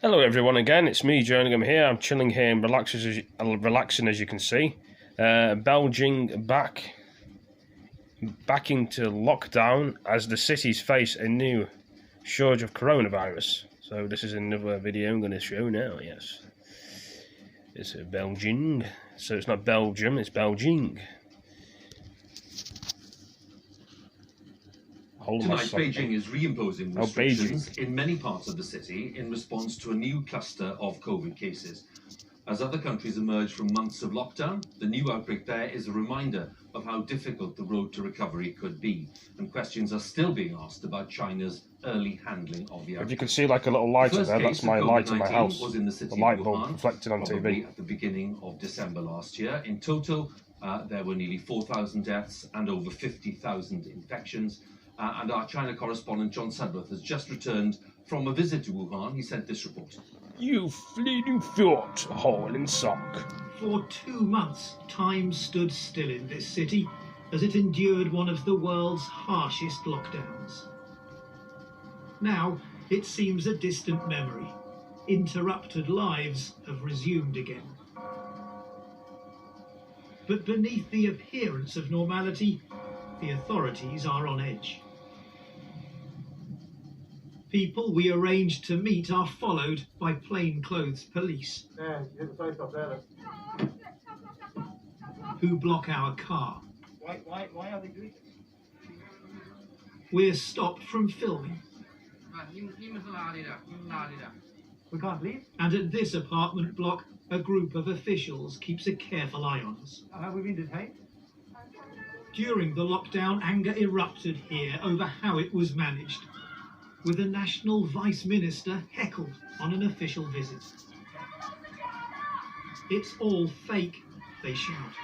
Hello everyone again, it's me Jerningham here. I'm chilling here and relaxing as you can see. Beijing back into lockdown as the cities face a new surge of coronavirus. So this is another video I'm going to show now, yes. It's Beijing, so it's not Belgium, it's Beijing. Tonight, Beijing is reimposing restrictions in many parts of the city in response to a new cluster of COVID cases. As other countries emerge from months of lockdown, the new outbreak there is a reminder of how difficult the road to recovery could be, and questions are still being asked about China's early handling of the outbreak. If you can see like a little light in there, that's my light in my house. Was in the city the light of bulb Wuhan, reflected on TV. At the beginning of December last year. In total, there were nearly 4,000 deaths and over 50,000 infections. And our China correspondent John Sudworth has just returned from a visit to Wuhan. He sent this report. You fleeting thought, hole in sock. For 2 months, time stood still in this city as it endured one of the world's harshest lockdowns. Now, it seems a distant memory. Interrupted lives have resumed again. But beneath the appearance of normality, the authorities are on edge. People we arranged to meet are followed by plainclothes police who block our car. Why are they doing this? We're stopped from filming. We can't leave. And at this apartment block, a group of officials keeps a careful eye on us. Have we been detained? During the lockdown, anger erupted here over how it was managed, with a national vice minister heckled on an official visit. It's all fake, they shout.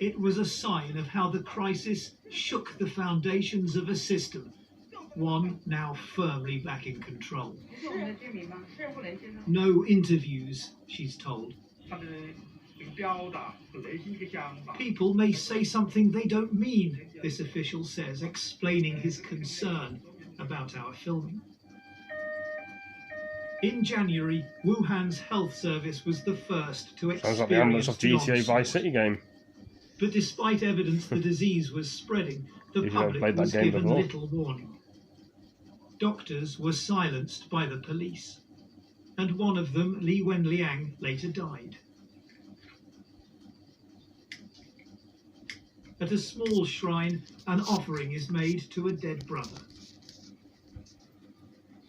It was a sign of how the crisis shook the foundations of a system, one now firmly back in control. No interviews, she's told. People may say something they don't mean, this official says, explaining his concern about our filming. In January, Wuhan's health service was the first to experience Sounds like the ambulance of GTA the Vice City game. But despite evidence the disease was spreading, the public was given little warning. Doctors were silenced by the police, and one of them, Li Wenliang, later died. At a small shrine, an offering is made to a dead brother.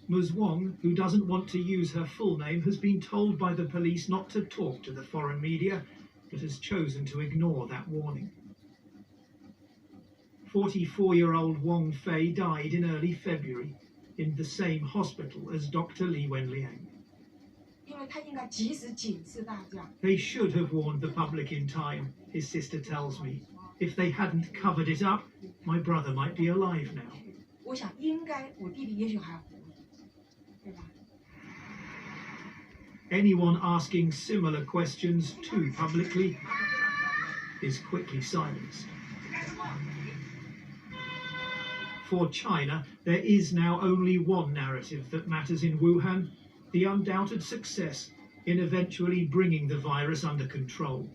Ms. Wong, who doesn't want to use her full name, has been told by the police not to talk to the foreign media, but has chosen to ignore that warning. 44-year-old Wong Fei died in early February in the same hospital as Dr. Li Wenliang. They should have warned the public in time, his sister tells me. If they hadn't covered it up, my brother might be alive now. Anyone asking similar questions too publicly is quickly silenced. For China, there is now only one narrative that matters in Wuhan, the undoubted success in eventually bringing the virus under control.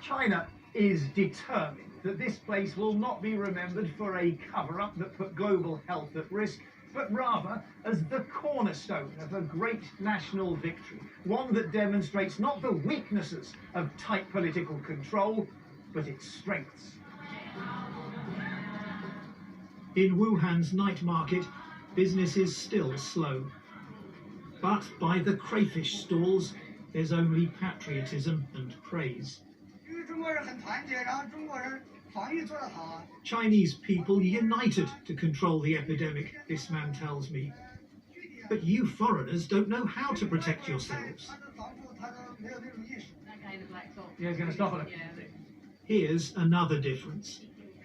China is determined that this place will not be remembered for a cover-up that put global health at risk, but rather as the cornerstone of a great national victory, one that demonstrates not the weaknesses of tight political control, but its strengths. In Wuhan's night market, business is still slow. But by the crayfish stalls, there's only patriotism and praise. Chinese people united to control the epidemic, this man tells me. But you foreigners don't know how to protect yourselves. You're going to stop it. Here's another difference.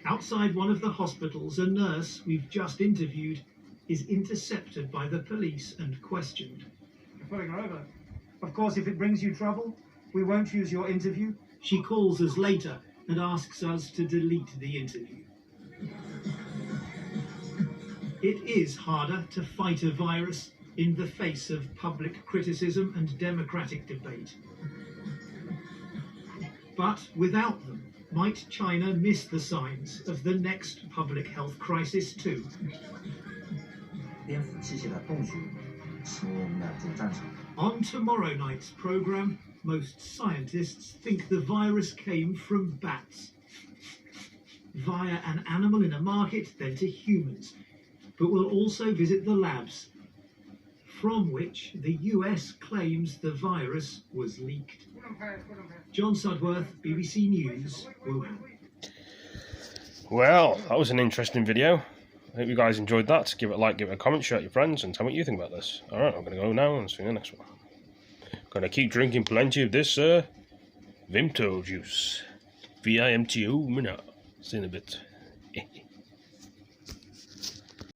Outside one of the hospitals, a nurse we've just interviewed is intercepted by the police and questioned. You're pulling her over. Of course, if it brings you trouble, we won't use your interview. She calls us later and asks us to delete the interview. It is harder to fight a virus in the face of public criticism and democratic debate. But without them, might China miss the signs of the next public health crisis too? 颠覆器械的动作是我们的主战场。 On tomorrow night's programme, most scientists think the virus came from bats. Via an animal in a market, then to humans. But we'll also visit the labs, from which the US claims the virus was leaked. John Sudworth, BBC News, Wuhan. Well, that was an interesting video. I hope you guys enjoyed that. Give it a like, give it a comment, share it with your friends, and tell me what you think about this. Alright, I'm going to go now and see you in the next one. Going to keep drinking plenty of this Vimto juice. VIMTO, see you in a bit.